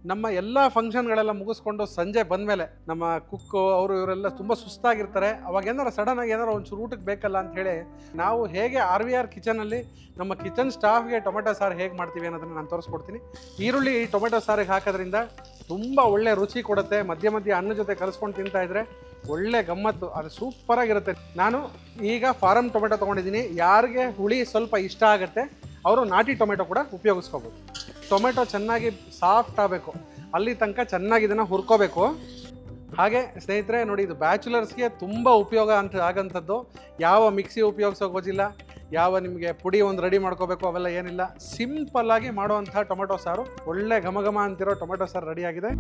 ನಮ್ಮ ಎಲ್ಲ ಫಂಕ್ಷನ್ಗಳೆಲ್ಲ ಮುಗಿಸ್ಕೊಂಡು ಸಂಜೆ ಬಂದಮೇಲೆ ನಮ್ಮ ಕುಕ್ಕು ಅವರು ಇವರೆಲ್ಲ ತುಂಬ ಸುಸ್ತಾಗಿರ್ತಾರೆ. ಅವಾಗ ಏನಾರು ಸಡನ್ ಆಗಿ ಏನಾರು ಒಂಚೂರು ಊಟಕ್ಕೆ ಬೇಕಲ್ಲ ಅಂತ ಹೇಳಿ ನಾವು ಹೇಗೆ RVR ಕಿಚನಲ್ಲಿ ನಮ್ಮ ಕಿಚನ್ ಸ್ಟಾಫ್ಗೆ ಟೊಮೆಟೊ ಸಾರು ಹೇಗೆ ಮಾಡ್ತೀವಿ ಅನ್ನೋದನ್ನು ನಾನು ತೋರಿಸ್ಕೊಡ್ತೀನಿ. ಈರುಳ್ಳಿ ಈ ಟೊಮೆಟೊ ಸಾರಿಗೆ ಹಾಕೋದ್ರಿಂದ ತುಂಬ ಒಳ್ಳೆ ರುಚಿ ಕೊಡುತ್ತೆ. ಮಧ್ಯ ಮಧ್ಯ ಅನ್ನ ಜೊತೆ ಕಲಿಸ್ಕೊಂಡು ತಿಂತಾ ಇದ್ರೆ ಒಳ್ಳೆ ಗಮ್ಮತ್ತು, ಅದು ಸೂಪರಾಗಿರುತ್ತೆ. ನಾನು ಈಗ ಫಾರಮ್ ಟೊಮೆಟೊ ತೊಗೊಂಡಿದ್ದೀನಿ. ಯಾರಿಗೆ ಹುಳಿ ಸ್ವಲ್ಪ ಇಷ್ಟ ಆಗುತ್ತೆ ಅವರು ನಾಟಿ ಟೊಮೆಟೊ ಕೂಡ ಉಪಯೋಗಿಸ್ಕೋಬೋದು. ಟೊಮೆಟೊ ಚೆನ್ನಾಗಿ ಸಾಫ್ಟ್ ಆಗಬೇಕು, ಅಲ್ಲಿ ತನಕ ಚೆನ್ನಾಗಿ ಇದನ್ನು ಹುರ್ಕೋಬೇಕು. ಹಾಗೆ ಸ್ನೇಹಿತರೆ ನೋಡಿ, ಇದು ಬ್ಯಾಚುಲರ್ಸ್ಗೆ ತುಂಬ ಉಪಯೋಗ ಆಗೋಂಥದ್ದು. ಯಾವ ಮಿಕ್ಸಿ ಉಪಯೋಗಿಸೋಕೆ ಹೋಗಿಲ್ಲ, ಯಾವ ನಿಮಗೆ ಪುಡಿ ಒಂದು ರೆಡಿ ಮಾಡ್ಕೋಬೇಕು ಅವೆಲ್ಲ ಏನಿಲ್ಲ. ಸಿಂಪಲ್ಲಾಗಿ ಮಾಡುವಂಥ ಟೊಮೆಟೊ ಸಾರು, ಒಳ್ಳೆ ಘಮ ಘಮ ಅಂತಿರೋ ಟೊಮೆಟೊ ಸಾರು ರೆಡಿಯಾಗಿದೆ.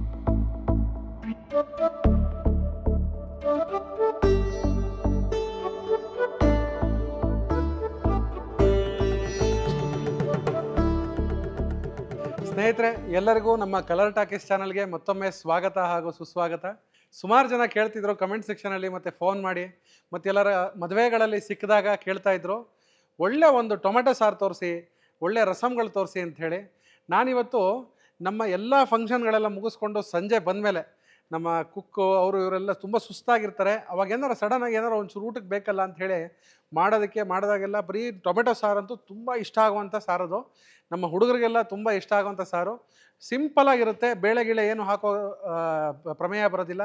ಸ್ನೇಹಿತರೆ, ಎಲ್ಲರಿಗೂ ನಮ್ಮ ಕಲರ್ ಟಾಕೀಸ್ ಚಾನಲ್ಗೆ ಮತ್ತೊಮ್ಮೆ ಸ್ವಾಗತ ಹಾಗೂ ಸುಸ್ವಾಗತ. ಸುಮಾರು ಜನ ಕೇಳ್ತಿದ್ರು ಕಮೆಂಟ್ ಸೆಕ್ಷನಲ್ಲಿ ಮತ್ತು ಫೋನ್ ಮಾಡಿ, ಮತ್ತು ಎಲ್ಲರ ಮದುವೆಗಳಲ್ಲಿ ಸಿಕ್ಕಿದಾಗ ಕೇಳ್ತಾ ಇದ್ರು, ಒಳ್ಳೆ ಒಂದು ಟೊಮೆಟೊ ಸಾರು ತೋರಿಸಿ, ಒಳ್ಳೆ ರಸಮ್ಗಳು ತೋರಿಸಿ ಅಂಥೇಳಿ. ನಾನಿವತ್ತು ನಮ್ಮ ಎಲ್ಲ ಫಂಕ್ಷನ್ಗಳೆಲ್ಲ ಮುಗಿಸ್ಕೊಂಡು ಸಂಜೆ ಬಂದಮೇಲೆ ನಮ್ಮ ಕುಕ್ಕು ಅವರು ಇವರೆಲ್ಲ ತುಂಬ ಸುಸ್ತಾಗಿರ್ತಾರೆ. ಅವಾಗ ಏನಾರು ಸಡನ್ನಾಗಿ ಏನಾರು ಒಂಚೂರು ಊಟಕ್ಕೆ ಬೇಕಲ್ಲ ಅಂಥೇಳಿ ಮಾಡಿದಾಗೆಲ್ಲ ಬರೀ ಟೊಮೆಟೊ ಸಾರಂತೂ ತುಂಬ ಇಷ್ಟ ಆಗುವಂಥ ಸಾರದು. ನಮ್ಮ ಹುಡುಗರಿಗೆಲ್ಲ ತುಂಬ ಇಷ್ಟ ಆಗುವಂಥ ಸಾರು. ಸಿಂಪಲಾಗಿರುತ್ತೆ, ಬೇಳೆ ಗಿಳೆ ಏನು ಹಾಕೋ ಪ್ರಮೇಯ ಬರೋದಿಲ್ಲ.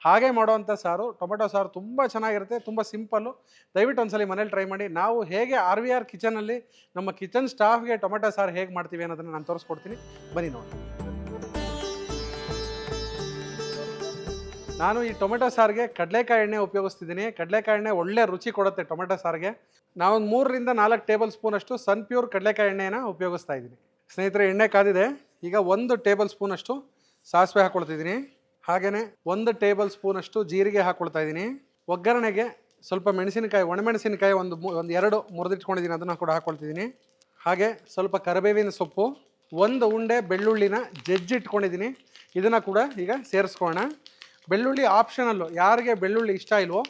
ಹಾಗೆ ಮಾಡುವಂಥ ಸಾರು, ಟೊಮೆಟೊ ಸಾರು ತುಂಬ ಚೆನ್ನಾಗಿರುತ್ತೆ, ತುಂಬ ಸಿಂಪಲ್ಲು. ದಯವಿಟ್ಟು ಒಂದ್ಸಲಿ ಮನೇಲಿ ಟ್ರೈ ಮಾಡಿ. ನಾವು ಹೇಗೆ RVR ಕಿಚನಲ್ಲಿ ನಮ್ಮ ಕಿಚನ್ ಸ್ಟಾಫ್ಗೆ ಟೊಮೆಟೊ ಸಾರು ಹೇಗೆ ಮಾಡ್ತೀವಿ ಅನ್ನೋದನ್ನು ನಾನು ತೋರಿಸ್ಕೊಡ್ತೀನಿ, ಬನ್ನಿ ನೋಡಿ. ನಾನು ಈ ಟೊಮೆಟೊ ಸಾರಿಗೆ ಕಡಲೆಕಾಯಿ ಎಣ್ಣೆ ಉಪಯೋಗಿಸ್ತಿದ್ದೀನಿ. ಕಡಲೆಕಾಯಿ ಎಣ್ಣೆ ಒಳ್ಳೆ ರುಚಿ ಕೊಡುತ್ತೆ ಟೊಮೆಟೊ ಸಾರಿಗೆ. ನಾವೊಂದು 3 ರಿಂದ 4 ಟೇಬಲ್ ಸ್ಪೂನಷ್ಟು ಸನ್ ಪ್ಯೂರ್ ಕಡಲೆಕಾಯಿ ಎಣ್ಣೆನ ಉಪಯೋಗಿಸ್ತಾ ಇದ್ದೀನಿ. ಸ್ನೇಹಿತರೆ, ಎಣ್ಣೆ ಕಾದಿದೆ. ಈಗ 1 ಟೇಬಲ್ ಸ್ಪೂನಷ್ಟು ಸಾಸಿವೆ ಹಾಕ್ಕೊಳ್ತಿದ್ದೀನಿ. ಹಾಗೆಯೇ 1 ಟೇಬಲ್ ಸ್ಪೂನಷ್ಟು ಜೀರಿಗೆ ಹಾಕ್ಕೊಳ್ತಾ ಇದ್ದೀನಿ. ಒಗ್ಗರಣೆಗೆ ಸ್ವಲ್ಪ ಮೆಣಸಿನಕಾಯಿ, ಒಣಮೆಣಸಿನಕಾಯಿ ಒಂದು 2 ಮುರಿದಿಟ್ಕೊಂಡಿದ್ದೀನಿ, ಅದನ್ನು ಕೂಡ ಹಾಕ್ಕೊಳ್ತಿದ್ದೀನಿ. ಹಾಗೆ ಸ್ವಲ್ಪ ಕರಿಬೇವಿನ ಸೊಪ್ಪು, 1 ಉಂಡೆ ಬೆಳ್ಳುಳ್ಳಿನ ಜಜ್ಜಿಟ್ಕೊಂಡಿದ್ದೀನಿ, ಇದನ್ನು ಕೂಡ ಈಗ ಸೇರಿಸ್ಕೊಳ್ಳೋಣ. ಬೆಳ್ಳುಳ್ಳಿ ಆಪ್ಷನಲ್ಲು, ಯಾರಿಗೆ ಬೆಳ್ಳುಳ್ಳಿ ಇಷ್ಟ ಇಲ್ವೋ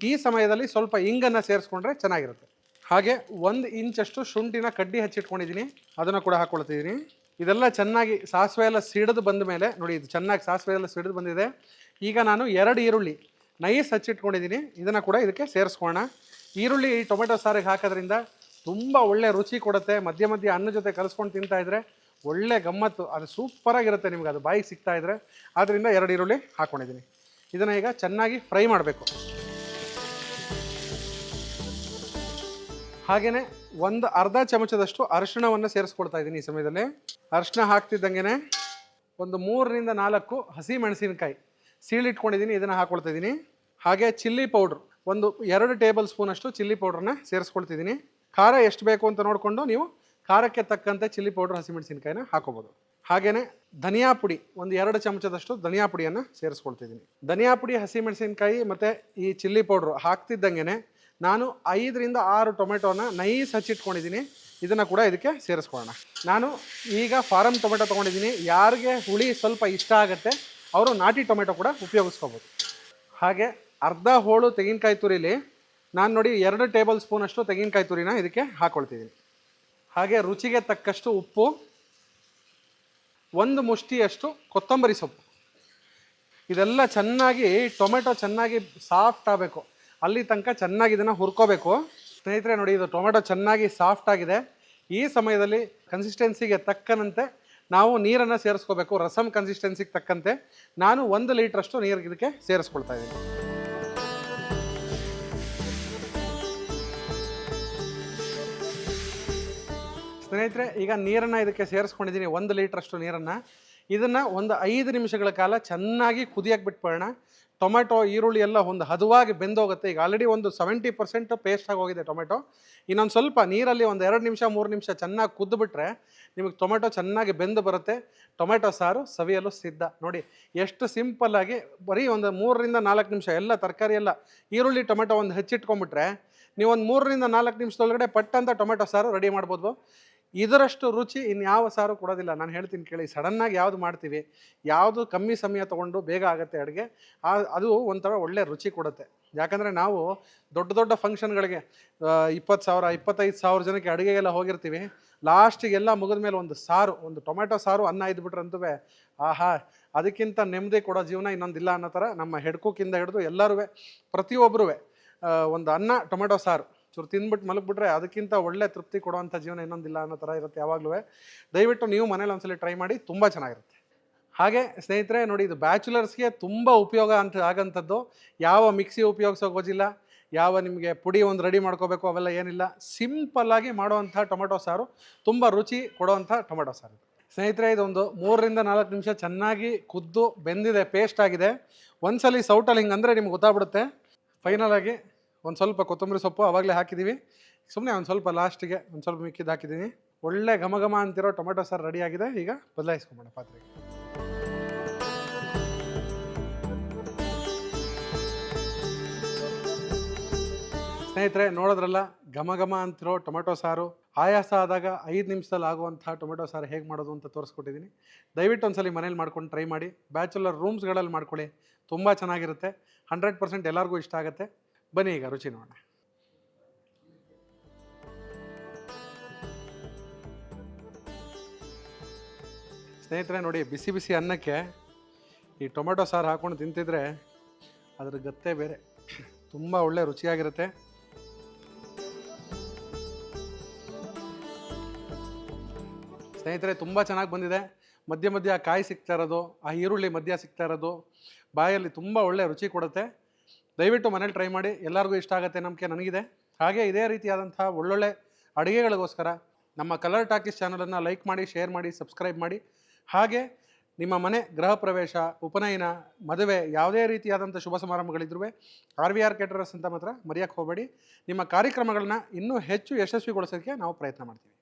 ಈ ಸಮಯದಲ್ಲಿ ಸ್ವಲ್ಪ ಇಂಗನ್ನು ಸೇರಿಸ್ಕೊಂಡ್ರೆ ಚೆನ್ನಾಗಿರುತ್ತೆ. ಹಾಗೆ 1 ಇಂಚಷ್ಟು ಶುಂಠಿನ ಕಡ್ಡಿ ಹಚ್ಚಿಟ್ಕೊಂಡಿದ್ದೀನಿ, ಅದನ್ನು ಕೂಡ ಹಾಕ್ಕೊಳ್ತಿದ್ದೀನಿ. ಇದೆಲ್ಲ ಚೆನ್ನಾಗಿ ಸಾಸಿವೆ ಎಲ್ಲ ಸಿಡಿದು ಬಂದ ಮೇಲೆ ನೋಡಿ, ಇದು ಚೆನ್ನಾಗಿ ಸಾಸಿವೆ ಎಲ್ಲ ಸಿಡಿದು ಬಂದಿದೆ. ಈಗ ನಾನು 2 ಈರುಳ್ಳಿ ನೈಸ್ ಹಚ್ಚಿಟ್ಕೊಂಡಿದ್ದೀನಿ, ಇದನ್ನು ಕೂಡ ಇದಕ್ಕೆ ಸೇರಿಸ್ಕೊಳ್ಳೋಣ. ಈರುಳ್ಳಿ ಈ ಟೊಮೆಟೊ ಸಾರಿಗೆ ಹಾಕೋದ್ರಿಂದ ತುಂಬ ಒಳ್ಳೆ ರುಚಿ ಕೊಡುತ್ತೆ. ಮಧ್ಯ ಮಧ್ಯ ಅನ್ನ ಜೊತೆ ಕಲಿಸ್ಕೊಂಡು ತಿಂತಾ ಇದ್ರೆ ಒಳ್ಳೆ ಗಮ್ಮತ್ತು, ಅದು ಸೂಪರಾಗಿರುತ್ತೆ ನಿಮ್ಗೆ, ಅದು ಬಾಯಿಗೆ ಸಿಗ್ತಾ ಇದ್ರೆ. ಆದ್ದರಿಂದ 2 ಈರುಳ್ಳಿ ಹಾಕ್ಕೊಂಡಿದ್ದೀನಿ. ಇದನ್ನು ಈಗ ಚೆನ್ನಾಗಿ ಫ್ರೈ ಮಾಡಬೇಕು. ಹಾಗೆಯೇ ಅರ್ಧ ಚಮಚದಷ್ಟು ಅರಿಶಿಣವನ್ನು ಸೇರಿಸ್ಕೊಳ್ತಾ ಇದ್ದೀನಿ. ಈ ಸಮಯದಲ್ಲಿ ಅರಿಶಿಣ ಹಾಕ್ತಿದ್ದಂಗೆ ಒಂದು 3 ರಿಂದ 4 ಹಸಿ ಮೆಣಸಿನಕಾಯಿ ಸೀಳಿಟ್ಕೊಂಡಿದ್ದೀನಿ, ಇದನ್ನು ಹಾಕ್ಕೊಳ್ತಾ ಇದ್ದೀನಿ. ಹಾಗೆ ಚಿಲ್ಲಿ ಪೌಡ್ರ್ 2 ಟೇಬಲ್ ಸ್ಪೂನಷ್ಟು ಚಿಲ್ಲಿ ಪೌಡ್ರನ್ನ ಸೇರಿಸ್ಕೊಳ್ತಿದ್ದೀನಿ. ಖಾರ ಎಷ್ಟು ಬೇಕು ಅಂತ ನೋಡಿಕೊಂಡು ನೀವು ಖಾರಕ್ಕೆ ತಕ್ಕಂತೆ ಚಿಲ್ಲಿ ಪೌಡ್ರ್, ಹಸಿಮೆಣಸಿನಕಾಯಿನ ಹಾಕೋಬೋದು. ಹಾಗೆಯೇ ಧನಿಯಾ ಪುಡಿ 2 ಚಮಚದಷ್ಟು ಧನಿಯಾ ಪುಡಿಯನ್ನು ಸೇರಿಸ್ಕೊಳ್ತಿದ್ದೀನಿ. ಧನಿಯಾ ಪುಡಿ, ಹಸಿಮೆಣಸಿನಕಾಯಿ ಮತ್ತು ಈ ಚಿಲ್ಲಿ ಪೌಡ್ರು ಹಾಕ್ತಿದ್ದಂಗೆ ನಾನು 5 ರಿಂದ 6 ಟೊಮೆಟೊನ ನೈಸ್ ಹಚ್ಚಿಟ್ಕೊಂಡಿದ್ದೀನಿ, ಇದನ್ನು ಕೂಡ ಇದಕ್ಕೆ ಸೇರಿಸ್ಕೊಳ್ಳೋಣ. ನಾನು ಈಗ ಫಾರಮ್ ಟೊಮೆಟೊ ತೊಗೊಂಡಿದ್ದೀನಿ. ಯಾರಿಗೆ ಹುಳಿ ಸ್ವಲ್ಪ ಇಷ್ಟ ಆಗುತ್ತೆ ಅವರು ನಾಟಿ ಟೊಮೆಟೊ ಕೂಡ ಉಪಯೋಗಿಸ್ಕೋಬೋದು. ಹಾಗೆ ಅರ್ಧ ಹೋಳು ತೆಂಗಿನಕಾಯಿ ತುರಿಲಿ ನಾನು ನೋಡಿ 2 ಟೇಬಲ್ ಸ್ಪೂನಷ್ಟು ತೆಂಗಿನಕಾಯಿ ತುರಿನ ಇದಕ್ಕೆ ಹಾಕ್ಕೊಳ್ತಿದ್ದೀನಿ. ಹಾಗೆ ರುಚಿಗೆ ತಕ್ಕಷ್ಟು ಉಪ್ಪು, 1 ಮುಷ್ಟಿಯಷ್ಟು ಕೊತ್ತಂಬರಿ ಸೊಪ್ಪು. ಇದೆಲ್ಲ ಚೆನ್ನಾಗಿ ಟೊಮೆಟೊ ಚೆನ್ನಾಗಿ ಸಾಫ್ಟ್ ಆಗಬೇಕು, ಅಲ್ಲಿ ತನಕ ಚೆನ್ನಾಗಿ ಇದನ್ನು ಹುರ್ಕೋಬೇಕು. ಸ್ನೇಹಿತರೆ ನೋಡಿ, ಇದು ಟೊಮೆಟೊ ಚೆನ್ನಾಗಿ ಸಾಫ್ಟ್ ಆಗಿದೆ. ಈ ಸಮಯದಲ್ಲಿ ಕನ್ಸಿಸ್ಟೆನ್ಸಿಗೆ ತಕ್ಕಂತೆ ನಾವು ನೀರನ್ನು ಸೇರಿಸ್ಕೋಬೇಕು. ರಸಮ್ ಕನ್ಸಿಸ್ಟೆನ್ಸಿಗೆ ತಕ್ಕಂತೆ ನಾನು 1 ಲೀಟ್ರಷ್ಟು ನೀರು ಇದಕ್ಕೆ ಸೇರಿಸ್ಕೊಳ್ತಾ ಇದ್ದೀನಿ. ಸ್ನೇಹಿತರೆ, ಈಗ ನೀರನ್ನು ಇದಕ್ಕೆ ಸೇರಿಸ್ಕೊಂಡಿದ್ದೀನಿ, 1 ಲೀಟ್ರಷ್ಟು ನೀರನ್ನು. ಇದನ್ನು ಒಂದು 5 ನಿಮಿಷಗಳ ಕಾಲ ಚೆನ್ನಾಗಿ ಕುದಿಯಕ್ಕೆ ಬಿಟ್ಬಿಡೋಣ. ಟೊಮೆಟೊ, ಈರುಳ್ಳಿ ಎಲ್ಲ ಒಂದು ಹದವಾಗಿ ಬೆಂದೋಗುತ್ತೆ. ಈಗ ಆಲ್ರೆಡಿ ಒಂದು 70% ಪೇಸ್ಟ್ ಆಗೋಗಿದೆ ಟೊಮೆಟೊ. ಇನ್ನೊಂದು ಸ್ವಲ್ಪ ನೀರಲ್ಲಿ 2 ನಿಮಿಷ 3 ನಿಮಿಷ ಚೆನ್ನಾಗಿ ಕುದ್ದುಬಿಟ್ರೆ ನಿಮಗೆ ಟೊಮೆಟೊ ಚೆನ್ನಾಗಿ ಬೆಂದು ಬರುತ್ತೆ. ಟೊಮೆಟೊ ಸಾರು ಸವಿಯಲು ಸಿದ್ಧ. ನೋಡಿ ಎಷ್ಟು ಸಿಂಪಲ್ಲಾಗಿ, ಬರೀ 3 ರಿಂದ 4 ನಿಮಿಷ ಎಲ್ಲ ತರಕಾರಿ ಎಲ್ಲ ಈರುಳ್ಳಿ ಟೊಮೆಟೊ ಹೆಚ್ಚಿಟ್ಕೊಂಡ್ಬಿಟ್ರೆ ನೀವು 3 ರಿಂದ 4 ನಿಮಿಷದೊಳಗಡೆ ಪಟ್ಟಂತ ಟೊಮೆಟೊ ಸಾರು ರೆಡಿ ಮಾಡ್ಬೋದು. ಇದರಷ್ಟು ರುಚಿ ಇನ್ಯಾವ ಸಾರು ಕೊಡೋದಿಲ್ಲ. ನಾನು ಹೇಳ್ತೀನಿ ಕೇಳಿ, ಸಡನ್ನಾಗಿ ಯಾವುದು ಮಾಡ್ತೀವಿ, ಯಾವುದು ಕಮ್ಮಿ ಸಮಯ ತೊಗೊಂಡು ಬೇಗ ಆಗುತ್ತೆ ಅಡುಗೆ, ಅದು ಒಂಥರ ಒಳ್ಳೆ ರುಚಿ ಕೊಡುತ್ತೆ. ಯಾಕಂದರೆ ನಾವು ದೊಡ್ಡ ದೊಡ್ಡ ಫಂಕ್ಷನ್ಗಳಿಗೆ 20,000 25,000 ಜನಕ್ಕೆ ಅಡುಗೆಗೆಲ್ಲ ಹೋಗಿರ್ತೀವಿ. ಲಾಸ್ಟಿಗೆಲ್ಲ ಮುಗಿದ ಮೇಲೆ ಒಂದು ಸಾರು, ಒಂದು ಟೊಮೆಟೊ ಸಾರು ಅನ್ನ ಇದ್ಬಿಟ್ರೆ ಅಂತೂ ಆಹಾ, ಅದಕ್ಕಿಂತ ನೆಮ್ಮದಿ ಕೊಡೋ ಜೀವನ ಇನ್ನೊಂದಿಲ್ಲ ಅನ್ನೋ ಥರ ನಮ್ಮ ಹೆಡ್ಕುಕ್ಕಿಂದ ಹಿಡಿದು ಎಲ್ಲರೂ ಪ್ರತಿಯೊಬ್ಬರೂ ಒಂದು ಅನ್ನ ಟೊಮೆಟೊ ಸಾರು ಚೂರು ತಿಂದ್ಬಿಟ್ಟು ಮಲಗಿಬಿಟ್ರೆ ಅದಕ್ಕಿಂತ ಒಳ್ಳೆ ತೃಪ್ತಿ ಕೊಡುವಂಥ ಜೀವನ ಇನ್ನೊಂದಿಲ್ಲ ಅನ್ನೋ ಥರ ಇರುತ್ತೆ ಯಾವಾಗಲೂ. ದಯವಿಟ್ಟು ನೀವು ಮನೇಲಿ ಒಂದ್ಸಲ ಟ್ರೈ ಮಾಡಿ, ತುಂಬ ಚೆನ್ನಾಗಿರುತ್ತೆ. ಹಾಗೆ ಸ್ನೇಹಿತರೆ ನೋಡಿ, ಇದು ಬ್ಯಾಚುಲರ್ಸ್ಗೆ ತುಂಬ ಉಪಯೋಗ ಆಗೋಂಥದ್ದು. ಯಾವ ಮಿಕ್ಸಿ ಉಪಯೋಗಿಸೋಕೆ ಹೋಗಿಲ್ಲ, ಯಾವ ನಿಮಗೆ ಪುಡಿ ಒಂದು ರೆಡಿ ಮಾಡ್ಕೋಬೇಕು ಅವೆಲ್ಲ ಏನಿಲ್ಲ. ಸಿಂಪಲ್ಲಾಗಿ ಮಾಡೋವಂಥ ಟೊಮೆಟೊ ಸಾರು, ತುಂಬ ರುಚಿ ಕೊಡೋವಂಥ ಟೊಮೆಟೊ ಸಾರು. ಸ್ನೇಹಿತರೆ ಇದೊಂದು 3-4 ನಿಮಿಷ ಚೆನ್ನಾಗಿ ಕುದ್ದು ಬೆಂದಿದೆ, ಪೇಸ್ಟ್ ಆಗಿದೆ. ಒಂದ್ಸಲಿ ಸೌಟಲ್ಲಿ ಹಿಂಗಂದರೆ ನಿಮ್ಗೆ ಗೊತ್ತಾಗ್ಬಿಡುತ್ತೆ. ಫೈನಲಾಗಿ ಒಂದು ಸ್ವಲ್ಪ ಕೊತ್ತಂಬರಿ ಸೊಪ್ಪು ಆವಾಗಲೇ ಹಾಕಿದ್ದೀವಿ, ಸುಮ್ಮನೆ ಒಂದು ಸ್ವಲ್ಪ ಲಾಸ್ಟಿಗೆ ಒಂದು ಸ್ವಲ್ಪ ಮಿಕ್ಕಿದ್ದು ಹಾಕಿದ್ದೀನಿ. ಒಳ್ಳೆ ಘಮ ಘಮ ಅಂತಿರೋ ಟೊಮೆಟೊ ಸಾರು ರೆಡಿಯಾಗಿದೆ. ಈಗ ಬದಲಾಯಿಸ್ಕೊಂಬೋಣ ಪಾತ್ರೆಗೆ. ಸ್ನೇಹಿತರೆ ನೋಡೋದ್ರಲ್ಲ, ಘಮ ಘಮ ಅಂತಿರೋ ಟೊಮೆಟೊ ಸಾರು, ಆಯಾಸ ಆದಾಗ 5 ನಿಮಿಷದಲ್ಲಿ ಆಗುವಂಥ ಟೊಮೆಟೊ ಸಾರು ಹೇಗೆ ಮಾಡೋದು ಅಂತ ತೋರಿಸ್ಕೊಟ್ಟಿದ್ದೀನಿ. ದಯವಿಟ್ಟು ಒಂದ್ಸಲಿ ಮನೇಲಿ ಮಾಡ್ಕೊಂಡು ಟ್ರೈ ಮಾಡಿ. ಬ್ಯಾಚುಲರ್ ರೂಮ್ಸ್ಗಳಲ್ಲಿ ಮಾಡ್ಕೊಳ್ಳಿ, ತುಂಬ ಚೆನ್ನಾಗಿರುತ್ತೆ. 100% ಎಲ್ಲರಿಗೂ ಇಷ್ಟ ಆಗುತ್ತೆ. ಬನ್ನಿ ಈಗ ರುಚಿ ನೋಡೋಣ. ಸ್ನೇಹಿತರೆ ನೋಡಿ, ಬಿಸಿ ಬಿಸಿ ಅನ್ನಕ್ಕೆ ಈ ಟೊಮೆಟೊ ಸಾರು ಹಾಕ್ಕೊಂಡು ತಿಂತಿದ್ರೆ ಅದ್ರ ಗತ್ತೆ ಬೇರೆ, ತುಂಬ ಒಳ್ಳೆ ರುಚಿಯಾಗಿರುತ್ತೆ. ಸ್ನೇಹಿತರೆ ತುಂಬ ಚೆನ್ನಾಗಿ ಬಂದಿದೆ. ಮಧ್ಯ ಮಧ್ಯ ಕಾಯಿ ಸಿಗ್ತಾ ಇರೋದು, ಆ ಈರುಳ್ಳಿ ಮಧ್ಯ ಸಿಗ್ತಾ ಇರೋದು ಬಾಯಲ್ಲಿ ತುಂಬ ಒಳ್ಳೆ ರುಚಿ ಕೊಡುತ್ತೆ. ದಯವಿಟ್ಟು ಮನೇಲಿ ಟ್ರೈ ಮಾಡಿ, ಎಲ್ಲರಿಗೂ ಇಷ್ಟ ಆಗುತ್ತೆ ನಂಬಿಕೆ ನನಗಿದೆ. ಹಾಗೆ ಇದೇ ರೀತಿಯಾದಂಥ ಒಳ್ಳೊಳ್ಳೆ ಅಡುಗೆಗಳಿಗೋಸ್ಕರ ನಮ್ಮ ಕಲರ್ ಟಾಕೀಸ್ ಚಾನಲನ್ನು ಲೈಕ್ ಮಾಡಿ, ಶೇರ್ ಮಾಡಿ, ಸಬ್ಸ್ಕ್ರೈಬ್ ಮಾಡಿ. ಹಾಗೆ ನಿಮ್ಮ ಮನೆ ಗೃಹ ಪ್ರವೇಶ, ಉಪನಯನ, ಮದುವೆ ಯಾವುದೇ ರೀತಿಯಾದಂಥ ಶುಭ ಸಮಾರಂಭಗಳಿದ್ರೂ RVR ಕೇಟರರ್ಸ್ ಅಂತ ಮಾತ್ರ ಮರೆಯೋಕ್ಕೆ ಹೋಗಬೇಡಿ. ನಿಮ್ಮ ಕಾರ್ಯಕ್ರಮಗಳನ್ನ ಇನ್ನೂ ಹೆಚ್ಚು ಯಶಸ್ವಿಗೊಳಿಸೋಕ್ಕೆ ನಾವು ಪ್ರಯತ್ನ ಮಾಡ್ತೀವಿ.